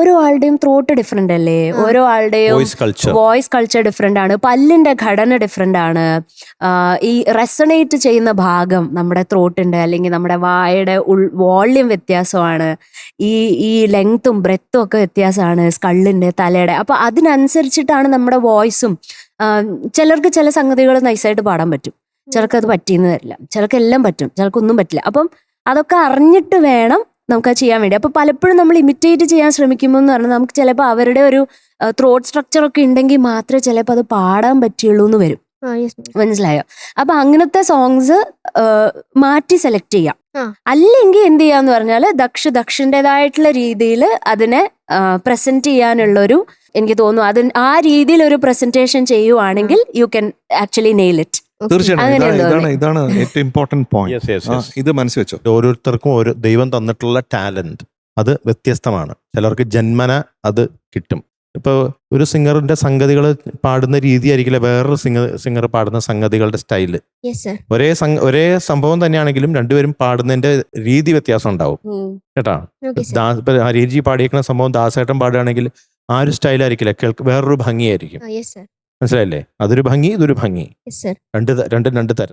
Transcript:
ഓരോ ആളുടെയും throat different അല്ലേ, ഓരോ ആളുടെയും വോയിസ് കൾച്ചർ ഡിഫറെന്റ് ആണ്, പല്ലിന്റെ ഘടന ഡിഫറെന്റ് ആണ്, ഈ റെസണേറ്റ് ചെയ്യുന്ന ഭാഗം നമ്മുടെ ത്രോട്ടിന്റെ അല്ലെങ്കിൽ നമ്മുടെ വായയുടെ വോള്യം വ്യത്യാസമാണ്, ഈ ലെങ്ത്തും ബ്രെത്തും ഒക്കെ വ്യത്യാസമാണ് സ്കള്ളിന്റെ തലയുടെ. അപ്പൊ അതിനനുസരിച്ചിട്ടാണ് നമ്മുടെ വോയിസും. ചിലർക്ക് ചില സംഗതികൾ നൈസായിട്ട് പാടാൻ പറ്റും, ചിലർക്ക് അത് പറ്റിയെന്ന് വരില്ല, ചിലർക്ക് എല്ലാം പറ്റും, ചിലർക്കൊന്നും പറ്റില്ല. അപ്പം അതൊക്കെ അറിഞ്ഞിട്ട് വേണം നമുക്ക് അത് ചെയ്യാൻ വേണ്ടി. അപ്പൊ പലപ്പോഴും നമ്മൾ ഇമിറ്റേറ്റ് ചെയ്യാൻ ശ്രമിക്കുമ്പോൾ എന്ന് പറഞ്ഞാൽ നമുക്ക് ചിലപ്പോൾ അവരുടെ ഒരു ത്രോട്ട് സ്ട്രക്ചർ ഒക്കെ ഉണ്ടെങ്കിൽ മാത്രമേ ചിലപ്പോൾ അത് പാടാൻ പറ്റുള്ളൂ എന്ന് വരും. മനസ്സിലായോ? അപ്പൊ അങ്ങനത്തെ സോങ്സ് മാറ്റി സെലക്ട് ചെയ്യാം. അല്ലെങ്കിൽ എന്ത് ചെയ്യാന്ന് പറഞ്ഞാൽ ദക്ഷൻ്റെതായിട്ടുള്ള രീതിയിൽ അതിനെ പ്രസന്റ് ചെയ്യാനുള്ളൊരു, എനിക്ക് തോന്നുന്നു ആ രീതിയിൽ ഒരു പ്രസന്റേഷൻ ചെയ്യുവാണെങ്കിൽ you can actually nail it. തീർച്ചയായിട്ടും ഇതാണ് ഏറ്റവും ഇമ്പോർട്ടന്റ് പോയിന്റ്. ഇത് മനസ്സിൽ വെച്ചോ. ഓരോരുത്തർക്കും ഓരോ ദൈവം തന്നിട്ടുള്ള ടാലന്റ് അത് വ്യത്യസ്തമാണ്. ചിലർക്ക് ജന്മന അത് കിട്ടും. ഇപ്പോൾ ഒരു സിംഗറിന്റെ സംഗതികൾ പാടുന്ന രീതി ആയിരിക്കില്ല വേറൊരു സിംഗർ പാടുന്ന സംഗതികളുടെ സ്റ്റൈല്. ഒരേ സംഭവം തന്നെയാണെങ്കിലും രണ്ടുപേരും പാടുന്നതിന്റെ രീതി വ്യത്യാസം ഉണ്ടാവും കേട്ടാ. ഇപ്പൊ ഹരിജി പാടിയേക്കുന്ന സംഭവം ദാസേട്ടൻ പാടുകയാണെങ്കിൽ ആ ഒരു സ്റ്റൈലായിരിക്കില്ല, വേറൊരു ഭംഗിയായിരിക്കും. മനസ്സിലായില്ലേ? അതൊരു ഭംഗി, ഇതൊരു ഭംഗി, രണ്ട് തരം.